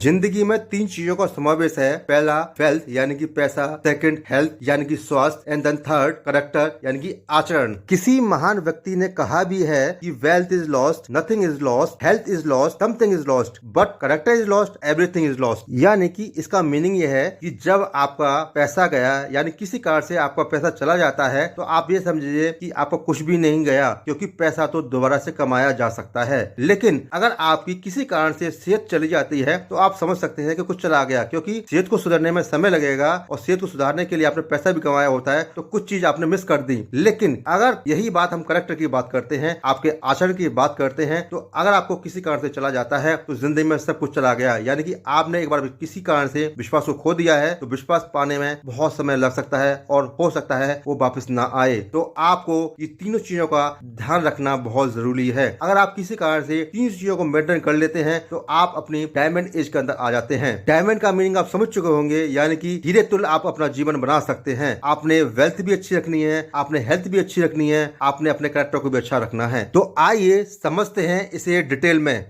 जिंदगी में तीन चीजों का समावेश है। पहला वेल्थ यानी कि पैसा, सेकंड हेल्थ यानी कि स्वास्थ्य, एंड देन थर्ड करेक्टर यानी कि आचरण। किसी महान व्यक्ति ने कहा भी है कि wealth is lost, nothing is lost, health is lost, something is lost, but character is lost, everything is lost. यानी कि इसका मीनिंग ये है कि जब आपका पैसा गया यानी किसी कारण से आपका पैसा चला जाता है तो आप ये समझिए कि आपका कुछ भी नहीं गया, क्योंकि पैसा तो दोबारा से कमाया जा सकता है। लेकिन अगर आपकी किसी कारण से सेहत चली जाती है तो आप समझ सकते हैं कि कुछ चला गया, क्योंकि सेहत को सुधारने में समय लगेगा और सेहत को सुधारने के लिए आपने पैसा भी कमाया होता है, तो कुछ चीज आपने मिस कर दी। लेकिन अगर यही बात हम करेक्टर की बात करते हैं, आपके आचरण की बात करते हैं, तो अगर आपको किसी कारण से चला जाता है तो जिंदगी में सब कुछ चला गया। यानी कि आपने एक बार किसी कारण से विश्वास को खो दिया है तो विश्वास पाने में बहुत समय लग सकता है और हो सकता है वो वापस ना आए। तो आपको ये तीनों चीजों का ध्यान रखना बहुत जरूरी है। अगर आप किसी कारण से तीन चीजों को मेंटेन कर लेते हैं तो आप अपनी डायमंड एज के अंदर आ जाते हैं। डायमंड का मीनिंग आप समझ चुके होंगे, यानी कि हीरे तुल्य आप अपना जीवन बना सकते हैं। आपने वेल्थ भी अच्छी रखनी है, आपने हेल्थ भी अच्छी रखनी है, आपने अपने कैरेक्टर को भी अच्छा रखना है। तो आइए समझते हैं इसे डिटेल में।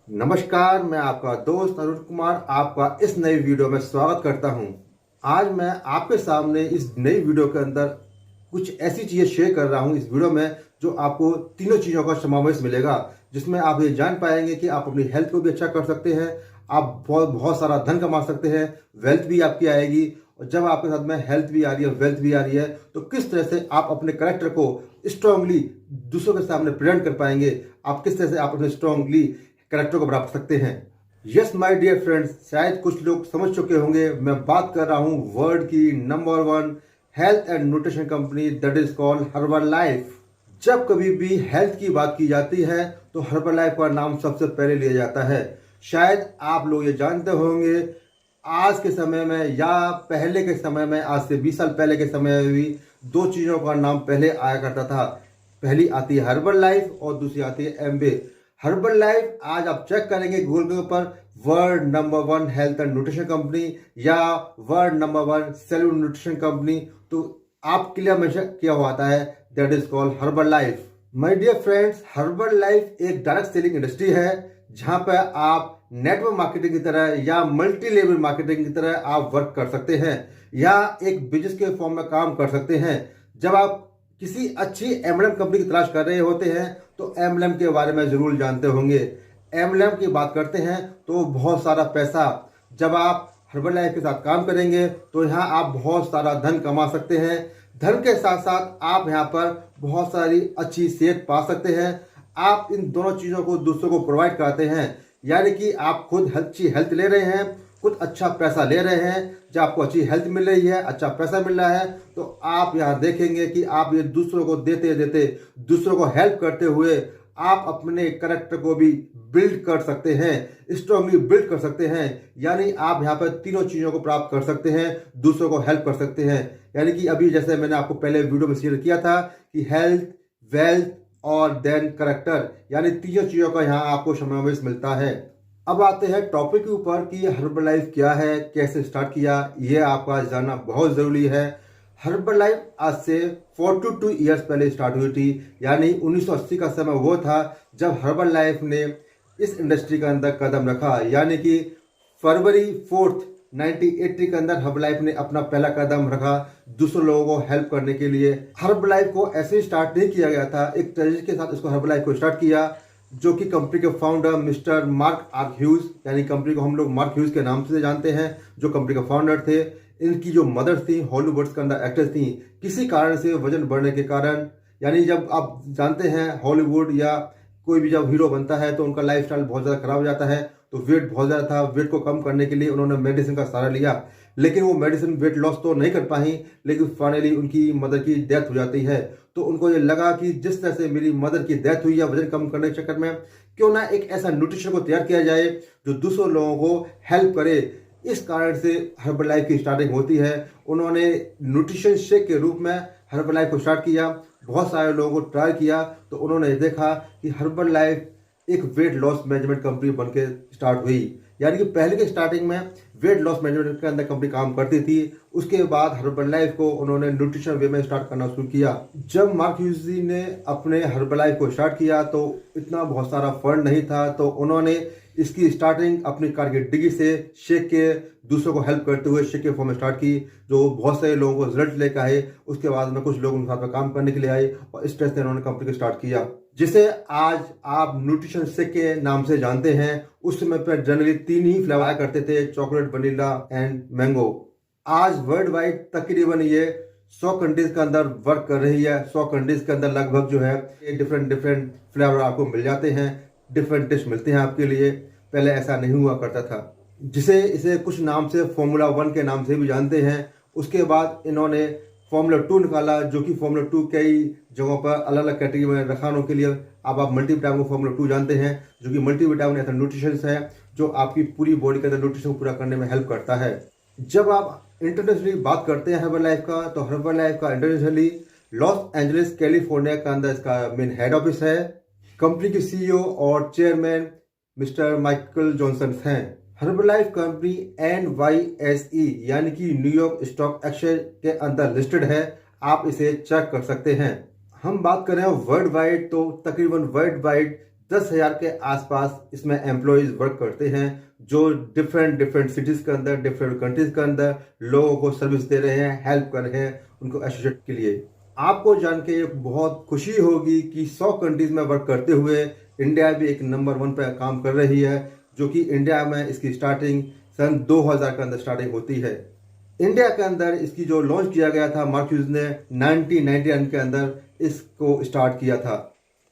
नमस्कार, मैं आपका दोस्त अरुण कुमार आपका इस नई वीडियो में स्वागत करता हूं। आज मैं आपके सामने इस नई वीडियो के अंदर कुछ ऐसी चीजें शेयर कर रहा हूं इस वीडियो में जो आपको तीनों चीजों का समावेश मिलेगा, जिसमें आप ये जान पाएंगे कि आप अपनी हेल्थ को भी अच्छा कर सकते हैं, आप बहुत सारा धन कमा सकते हैं, वेल्थ भी आपकी आएगी, और जब आपके साथ में हेल्थ भी आ रही है, वेल्थ भी आ रही है, तो किस तरह से आप अपने कैरेक्टर को स्ट्रांगली दूसरों के सामने प्रेजेंट कर पाएंगे, आप किस तरह से आप अपने स्ट्रांगली कैरेक्टर को बना सकते हैं। यस माय डियर फ्रेंड्स, शायद कुछ लोग समझ चुके होंगे, मैं बात कर रहा हूं वर्ल्ड की number 1 health and nutrition company, that is called Herbalife. जब कभी भी हेल्थ की बात की जाती है तो हर्बलाइफ का नाम सबसे पहले लिया जाता है। शायद आप लोग ये जानते होंगे, आज के समय में या पहले के समय में, आज से 20 साल पहले के समय में भी दो चीजों का नाम पहले आया करता था। पहली आती है हर्बलाइफ और दूसरी आती है एम्बे। हर्बलाइफ आज आप चेक करेंगे गूगल के ऊपर, world number 1 health and nutrition company या world number 1 cellular nutrition company, तो आपके लिए हमेशा क्या हुआ आता है, that is called Herbalife. My dear friends, Herbalife एक डायरेक्ट सेलिंग इंडस्ट्री है जहां पर आप नेटवर्क मार्केटिंग की तरह या मल्टी लेवल मार्केटिंग की तरह आप वर्क कर सकते हैं या एक बिजनेस के फॉर्म में काम कर सकते हैं। जब आप किसी अच्छी एमएलएम कंपनी की तलाश कर रहे होते हैं तो एमएलएम के बारे में जरूर जानते होंगे। एमएलएम की बात करते हैं तो बहुत सारा पैसा, जब आप हर्बलाइफ के साथ काम करेंगे तो यहाँ आप बहुत सारा धन कमा सकते हैं। धन के साथ साथ आप यहाँ पर बहुत सारी अच्छी सेहत पा सकते हैं। आप इन दोनों चीजों को दूसरों को प्रोवाइड कराते हैं, यानी कि आप खुद अच्छी हेल्थ ले रहे हैं, खुद अच्छा पैसा ले रहे हैं। जब आपको अच्छी हेल्थ मिल रही है, अच्छा पैसा मिल रहा है, तो आप यहाँ देखेंगे कि आप ये दूसरों को देते देते, दूसरों को हेल्प करते हुए आप अपने कैरेक्टर को भी बिल्ड कर सकते हैं, स्ट्रांगली बिल्ड कर सकते हैं। यानी आप यहाँ पर तीनों चीजों को प्राप्त कर सकते हैं, दूसरों को हेल्प कर सकते हैं। यानी कि अभी जैसे मैंने आपको पहले वीडियो में शेयर किया था कि हेल्थ, वेल्थ और देन कैरेक्टर, यानी तीनों चीजों का यहाँ आपको समावेश मिलता है। अब आते हैं टॉपिक के ऊपर कि हर्बलाइफ क्या है, कैसे स्टार्ट किया, ये आपका जानना बहुत जरूरी है। हर्बलाइफ आज से 42 ईयर्स पहले स्टार्ट हुई थी, यानी 1980 का समय वो था जब हर्बलाइफ ने इस इंडस्ट्री के अंदर कदम रखा। यानी कि फरवरी 4 1980 के अंदर हर्बलाइफ ने अपना पहला कदम रखा दूसरे लोगों को हेल्प करने के लिए। हर्बलाइफ को ऐसे स्टार्ट नहीं किया गया था, एक ट्रेजेडी के साथ इसको हर्बलाइफ को स्टार्ट किया, जो कि कंपनी के founder mister Mark R Hughes, यानी कंपनी को हम लोग मार्क ह्यूज के नाम से जानते हैं, जो कंपनी के फाउंडर थे। इनकी जो मदर थी हॉलीवुड के अंदर एक्ट्रेस थी, किसी कारण से वजन बढ़ने के कारण, यानी जब आप जानते हैं हॉलीवुड या कोई भी जब हीरो बनता है तो उनका लाइफस्टाइल बहुत ज़्यादा खराब हो जाता है, तो वेट बहुत ज़्यादा था। वेट को कम करने के लिए उन्होंने मेडिसिन का सहारा लिया, लेकिन वो मेडिसिन वेट लॉस तो नहीं कर पाई, लेकिन फाइनली उनकी मदर की डेथ हो जाती है। तो उनको ये लगा कि जिस तरह से मेरी मदर की डेथ हुई है वजन कम करने के चक्कर में, क्यों ना एक ऐसा न्यूट्रिशन को तैयार किया जाए जो दूसरों लोगों को हेल्प करे। इस कारण से हर्बलाइफ की स्टार्टिंग होती है। उन्होंने न्यूट्रिशन शेक के रूप में हर्बलाइफ को स्टार्ट किया, बहुत सारे लोगों को ट्राई किया, तो उन्होंने देखा कि हर्बलाइफ एक वेट लॉस मैनेजमेंट कंपनी बन के स्टार्ट हुई। यानी कि पहले के स्टार्टिंग में वेट लॉस मैनेजमेंट के अंदर कंपनी काम करती थी, उसके बाद हर्बलाइफ को उन्होंने न्यूट्रिशन वे में स्टार्ट करना शुरू किया। जब मार्क ह्यूज ने अपने हर्बलाइफ को स्टार्ट किया तो इतना बहुत सारा फंड नहीं था, तो उन्होंने इसकी स्टार्टिंग अपनी कार की डिग्गी से शेख के दूसरों को हेल्प करते हुए शेख के फॉर्म में स्टार्ट की, जो बहुत सारे लोगों को रिजल्ट लेकर आए। उसके बाद में कुछ लोग उनके साथ में काम करने के लिए आए और इस तरह से उन्होंने कंपनी को स्टार्ट किया, जिसे आज आप न्यूट्रिशन शेक के नाम से जानते हैं। उस समय पर जनरली 3 ही फ्लेवर आया करते थे, चॉकलेट, वनीला एंड मैंगो। आज वर्ल्ड वाइड तकरीबन ये 100 कंट्रीज के अंदर वर्क कर रही है। 100 कंट्रीज के अंदर लगभग जो है डिफरेंट फ्लेवर आपको मिल जाते हैं, डिफरेंट टेस्ट मिलते हैं आपके लिए। पहले ऐसा नहीं हुआ करता था, जिसे इसे कुछ नाम से फॉर्मूला 1 के नाम से भी जानते हैं। उसके बाद इन्होंने फॉर्मूला 2 निकाला, जो कि फॉर्मूला 2 कई जगहों पर अलग अलग कैटेगरी में रखानों के लिए आप मल्टीविटामिन को फॉर्मूला 2 जानते हैं, जो कि मल्टीविटामिन ऐसा न्यूट्रिशन है जो आपकी पूरी बॉडी के अंदर न्यूट्रिशन को पूरा करने में हेल्प करता है। जब आप इंटरनेशनली बात करते हैं हर्बल लाइफ का, तो हर्बल लाइफ का इंटरनेशनली लॉस एंजलिस कैलिफोर्निया के अंदर इसका मेन हेड ऑफिस है। कंपनी के सीईओ और चेयरमैन मिस्टर माइकल जॉनसन हैं। हर्बल लाइफ कंपनी NYSE यानी कि न्यूयॉर्क स्टॉक एक्सचेंज के अंदर लिस्टेड है। आप इसे चेक कर सकते हैं। हम बात करें वर्ल्ड वाइड, तो तकरीबन वर्ल्ड वाइड 10,000 के आसपास इसमें एम्प्लॉयज वर्क करते हैं, जो डिफरेंट सिटीज के अंदर, डिफरेंट कंट्रीज के अंदर लोगों को सर्विस दे रहे हैं, हेल्प कर रहे हैं उनको एसोसिएट के लिए। आपको जान के बहुत खुशी होगी कि 100 कंट्रीज में वर्क करते हुए इंडिया भी एक नंबर 1 पे काम कर रही है, जो कि इंडिया में इसकी स्टार्टिंग सन 2000 के अंदर स्टार्टिंग होती है। इंडिया के अंदर इसकी जो लॉन्च किया गया था, मार्क ह्यूज ने 1999 के अंदर इसको स्टार्ट किया था,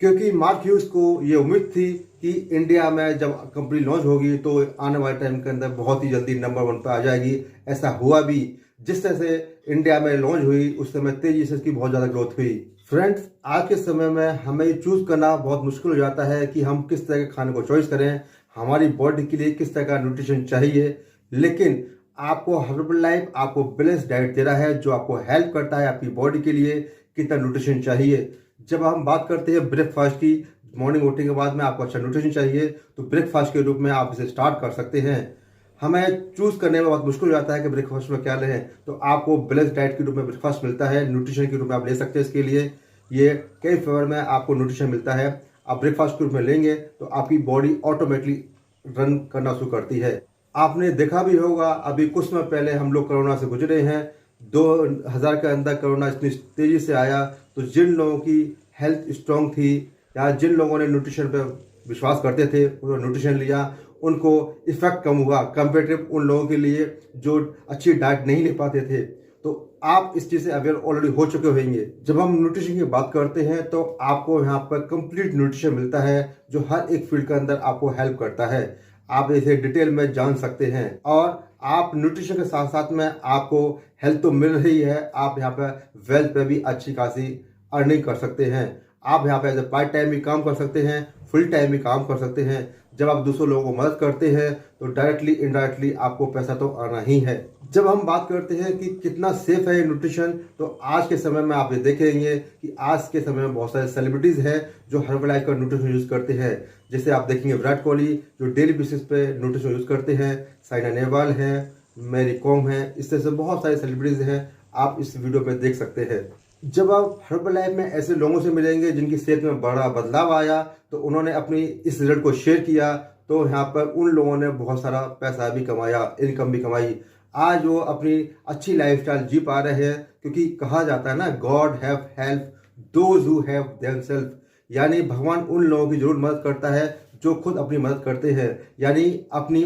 क्योंकि मार्क ह्यूज को ये उम्मीद थी कि इंडिया में जब कंपनी लॉन्च होगी तो आने वाले टाइम के अंदर बहुत ही जल्दी नंबर 1 पर आ जाएगी। ऐसा हुआ भी। जिस तरह से इंडिया में लॉन्च हुई उस समय तेजी से इसकी बहुत ज़्यादा ग्रोथ हुई। फ्रेंड्स, आज के समय में हमें चूज करना बहुत मुश्किल हो जाता है कि हम किस तरह के खाने को चॉइस करें, हमारी बॉडी के लिए किस तरह का न्यूट्रिशन चाहिए। लेकिन आपको हर्बल लाइफ आपको बैलेंस डाइट दे रहा है, जो आपको हेल्प करता है आपकी बॉडी के लिए कितना न्यूट्रिशन चाहिए। जब हम बात करते हैं ब्रेकफास्ट की, मॉर्निंग उठने के बाद में आपको अच्छा न्यूट्रिशन चाहिए, तो ब्रेकफास्ट के रूप में आप इसे स्टार्ट कर सकते हैं। हमें चूज करने में बहुत मुश्किल हो जाता है कि ब्रेकफास्ट में क्या लें, तो आपको बैलेंस डाइट के रूप में ब्रेकफास्ट मिलता है, न्यूट्रिशन के रूप में आप ले सकते हैं। इसके लिए ये कई फ्लेवर में आपको न्यूट्रिशन मिलता है। आप ब्रेकफास्ट के रूप में लेंगे तो आपकी बॉडी ऑटोमेटिकली रन करना शुरू करती है। आपने देखा भी होगा, अभी कुछ समय पहले हम लोग कोरोना से गुजरे हैं। 2000 के अंदर कोरोना इतनी तेजी से आया, तो जिन लोगों की हेल्थ स्ट्रांग थी या जिन लोगों ने न्यूट्रिशन पर विश्वास करते थे, उन्होंने न्यूट्रिशन लिया, उनको इफेक्ट कम हुआ कंपेरेटिव उन लोगों के लिए जो अच्छी डाइट नहीं ले पाते थे। तो आप इस चीज़ से अवेयर ऑलरेडी हो चुके होंगे। जब हम न्यूट्रिशन की बात करते हैं तो आपको यहाँ पर कंप्लीट न्यूट्रिशन मिलता है, जो हर एक फील्ड के अंदर आपको हेल्प करता है। आप इसे डिटेल में जान सकते हैं, और आप न्यूट्रिशन के साथ साथ में आपको हेल्थ तो मिल रही है, आप यहाँ पर वेल्थ पे भी अच्छी खासी अर्निंग कर सकते हैं। आप यहाँ पे एज ए पार्ट टाइम भी काम कर सकते हैं, फुल टाइम भी काम कर सकते हैं। जब आप दूसरों लोगों को मदद करते हैं तो डायरेक्टली इनडायरेक्टली आपको पैसा तो आना ही है। जब हम बात करते हैं कि कितना सेफ है न्यूट्रिशन, तो आज के समय में आप ये देखेंगे कि आज के समय में बहुत सारे सेलिब्रिटीज हैं जो हर्बल लाइफ का न्यूट्रिशन यूज करते हैं। जैसे आप देखेंगे विराट कोहली जो डेली बेसिस पे न्यूट्रिशन यूज करते हैं, साइना नेहवाल है, मैरी कॉम है, इस तरह से बहुत सारे सेलिब्रिटीज हैं, आप इस वीडियो में देख सकते हैं। जब आप हर्बल लाइफ में ऐसे लोगों से मिलेंगे जिनकी सेहत में बड़ा बदलाव आया, तो उन्होंने अपनी इस रिजल्ट को शेयर किया, तो यहाँ पर उन लोगों ने बहुत सारा पैसा भी कमाया, इनकम भी कमाई। आज वो अपनी अच्छी लाइफस्टाइल जी पा रहे हैं, क्योंकि कहा जाता है ना, God have help those who have themselves, यानी भगवान उन लोगों की जरूर मदद करता है जो खुद अपनी मदद करते हैं। यानी अपनी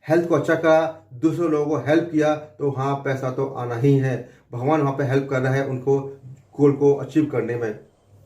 हेल्थ को अच्छा करा, दूसरे लोगों को हेल्प किया, तो हाँ पैसा तो आना ही है। भगवान वहाँ पे हेल्प कर रहा है उनको गोल को अचीव करने में।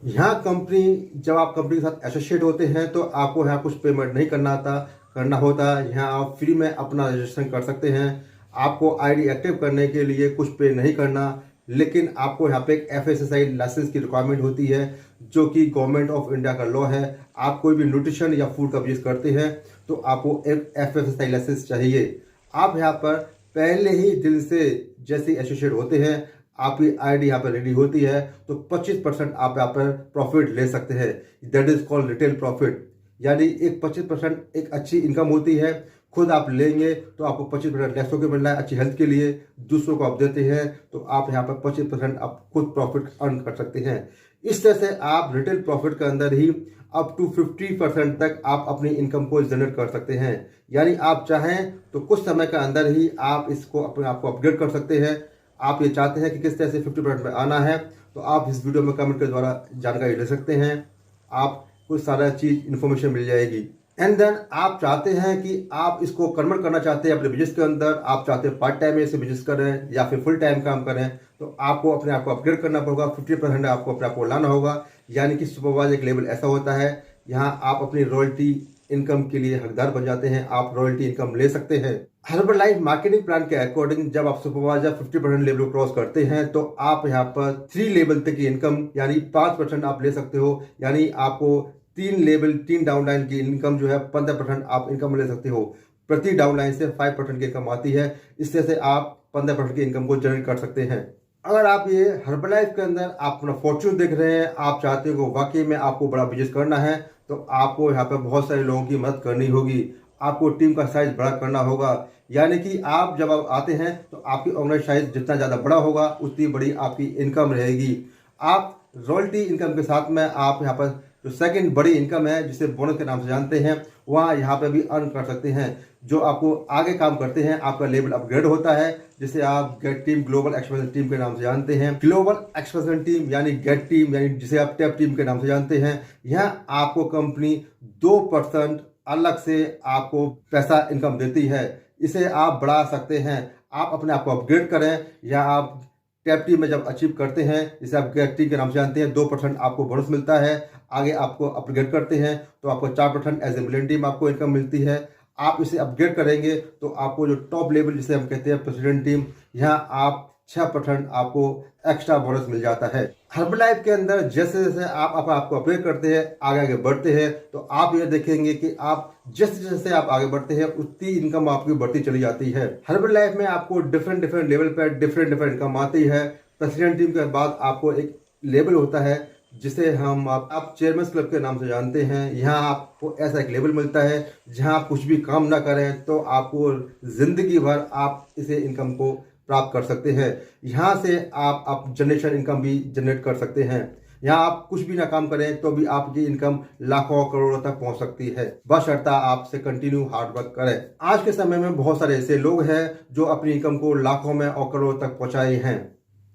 यहाँ कंपनी, जब आप कंपनी के साथ एसोसिएट होते हैं तो आपको यहाँ कुछ पेमेंट नहीं करना होता। यहाँ आप फ्री में अपना रजिस्ट्रेशन कर सकते हैं। आपको आईडी एक्टिव करने के लिए कुछ पे नहीं करना, लेकिन आपको यहाँ पे एक FSSAI लाइसेंस की रिक्वायरमेंट होती है, जो कि गवर्नमेंट ऑफ इंडिया का लॉ है। आप कोई भी न्यूट्रिशन या फूड का बिजनेस करते हैं तो आपको एक FSSAI लाइसेंस चाहिए। आप यहाँ पर पहले ही दिन से जैसे एसोसिएट होते हैं, आपकी आईडी यहाँ पर रेडी होती है, तो 25% आप यहाँ पर प्रॉफिट ले सकते हैं। That is called retail profit, यानी एक 25% एक अच्छी इनकम होती है। खुद आप लेंगे तो आपको 25% लेस होकर मिल रहा है अच्छी हेल्थ के लिए, दूसरों को आप देते हैं तो आप यहाँ पर 25% आप खुद प्रॉफिट अर्न कर सकते हैं। इस तरह से आप रिटेल प्रॉफिट के अंदर ही अप टू 50% तक आप अपनी इनकम को जनरेट कर सकते हैं। यानी आप चाहें तो कुछ समय के अंदर ही आप इसको अपने आप को अपग्रेड कर सकते हैं। आप ये चाहते हैं कि किस तरह से 50% में आना है, तो आप इस वीडियो में कमेंट के द्वारा जानकारी ले सकते हैं। आपको सारा चीज़ इन्फॉर्मेशन मिल जाएगी। एंड देन आप चाहते हैं कि आप इसको कन्वर्ट करना चाहते हैं अपने बिजनेस के अंदर, आप चाहते हैं पार्ट टाइम में इसे बिजनेस करें या फिर फुल टाइम काम करें, तो आपको अपने आप को अपग्रेड करना होगा। 50% आपको अपने आप को लाना होगा। यानी कि सुपरवाइजर एक लेवल ऐसा होता है, यहाँ आप अपनी रॉयल्टी इनकम के लिए हकदार बन जाते हैं, आप रॉयल्टी इनकम ले सकते हैं। हर्बलाइफ मार्केटिंग प्लान के अकॉर्डिंग जब आप सुपरवाइजर 50% लेवल को क्रॉस करते हैं तो आप यहाँ पर 3 लेवल तक की इनकम यानी 5% आप ले सकते हो। यानी आपको 3 डाउनलाइन की इनकम जो है 15% आप इनकम ले सकते हो। प्रति डाउनलाइन से 5% की इनकम आती है। इस तरह से आप 15% की इनकम को जनरेट कर सकते हैं। अगर आप ये हर्बलाइफ के अंदर आप अपना फॉर्च्यून देख रहे हैं, आप चाहते हो वाकई में आपको बड़ा बिजनेस करना है, तो आपको यहाँ पर बहुत सारे लोगों की मदद करनी होगी। आपको टीम का साइज बड़ा करना होगा। यानी कि आप जब आप आते हैं तो आपकी ऑर्गेनाइज साइज जितना ज़्यादा बड़ा होगा उतनी बड़ी आपकी इनकम रहेगी। आप रॉयल्टी इनकम के साथ में आप यहाँ पर जो सेकंड बड़ी इनकम है जिसे बोनस के नाम से जानते हैं, वहाँ यहाँ पे भी अर्न कर सकते हैं। जो आपको आगे काम करते हैं आपका लेवल अपग्रेड होता है, जिसे आप GET team global expansion team के नाम से जानते हैं। ग्लोबल एक्सपेंशन टीम यानी गेट टीम यानी जिसे आप टैप टीम के नाम से जानते हैं, यहाँ आपको कंपनी 2% अलग से आपको पैसा इनकम देती है। इसे आप बढ़ा सकते हैं। आप अपने आप को अपग्रेड करें या आप टैप टीम में जब अचीव करते हैं, जिसे आप गेट टीम के नाम से जानते हैं, 2% आपको बोनस मिलता है। आगे आपको अपग्रेड करते हैं तो आपको 4% एज ए मिलियन टीम आपको इनकम मिलती है। आप इसे अपग्रेड करेंगे तो आपको जो टॉप लेवल जिसे हम कहते हैं प्रेसिडेंट टीम, यहाँ आप 6% आपको एक्स्ट्रा बोनस मिल जाता है। हर्बलाइफ के अंदर जैसे जैसे आप आपको अपग्रेड करते हैं, आगे आगे बढ़ते हैं, तो आप ये देखेंगे कि आप जैसे जैसे आप आगे बढ़ते हैं उतनी इनकम आपकी बढ़ती चली जाती है। हर्बलाइफ में आपको डिफरेंट लेवल पर डिफरेंट इनकम आती है। प्रेसिडेंट टीम के बाद आपको एक लेवल होता है जिसे हम आप चेयरमैन क्लब के नाम से जानते हैं। यहाँ आपको ऐसा एक लेवल मिलता है जहाँ आप कुछ भी काम ना करें तो आपको जिंदगी भर आप इसे इनकम को प्राप्त कर सकते हैं। यहाँ से आप जनरेशन इनकम भी जनरेट कर सकते हैं। यहाँ आप कुछ भी ना काम करें तो भी आपकी इनकम लाखों करोड़ों तक पहुंच सकती है, बशर्ते आपसे कंटिन्यू हार्ड वर्क करें। आज के समय में बहुत सारे ऐसे लोग हैं जो अपनी इनकम को लाखों में और करोड़ों तक पहुंचाए हैं।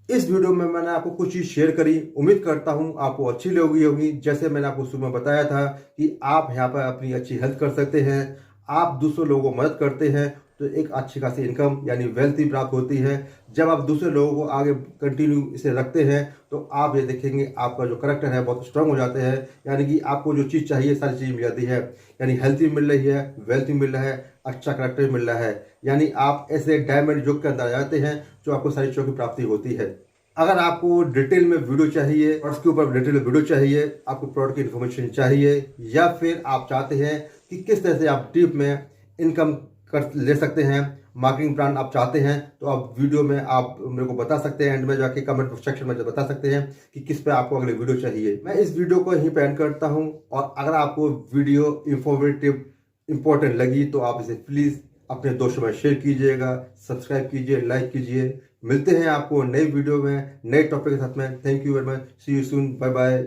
इस वीडियो में मैंने आपको कुछ चीज शेयर करी, उम्मीद करता हूं आपको अच्छी लगी होगी। जैसे मैंने आपको शुरू में बताया था कि आप यहाँ पर अपनी अच्छी हेल्थ कर सकते हैं, आप दूसरे लोगों को मदद करते हैं तो एक अच्छी खासी इनकम यानी वेल्थ ही प्राप्त होती है। जब आप दूसरे लोगों को आगे कंटिन्यू इसे रखते हैं तो आप ये देखेंगे आपका जो करेक्टर है बहुत स्ट्रांग हो जाते हैं। यानी कि आपको जो चीज़ चाहिए सारी चीज़ मिल जाती है। यानी हेल्थ भी मिल रही है, वेल्थ भी मिल रहा है, अच्छा करेक्टर भी मिल रहा है। यानी आप ऐसे डायमंड युग के अंदर आ जाते हैं जो आपको सारी चीज़ों की प्राप्ति होती है। अगर आपको डिटेल में वीडियो चाहिए और उसके ऊपर डिटेल में वीडियो चाहिए, आपको प्रोडक्ट की इन्फॉर्मेशन चाहिए, या फिर आप चाहते हैं कि किस तरह से आप डीप में इनकम कर ले सकते हैं, मार्केटिंग प्लान आप चाहते हैं, तो आप वीडियो में आप मेरे को बता सकते हैं। एंड में जाके कमेंट सेक्शन में बता सकते हैं कि किस पे आपको अगले वीडियो चाहिए। मैं इस वीडियो को यहीं पे एंड करता हूं, और अगर आपको वीडियो इंफॉर्मेटिव इंपॉर्टेंट लगी तो आप इसे प्लीज़ अपने दोस्तों में शेयर कीजिएगा, सब्सक्राइब कीजिए, लाइक कीजिए। मिलते हैं आपको नई वीडियो में नए टॉपिक के साथ में। Thank you very much, see you soon, bye bye.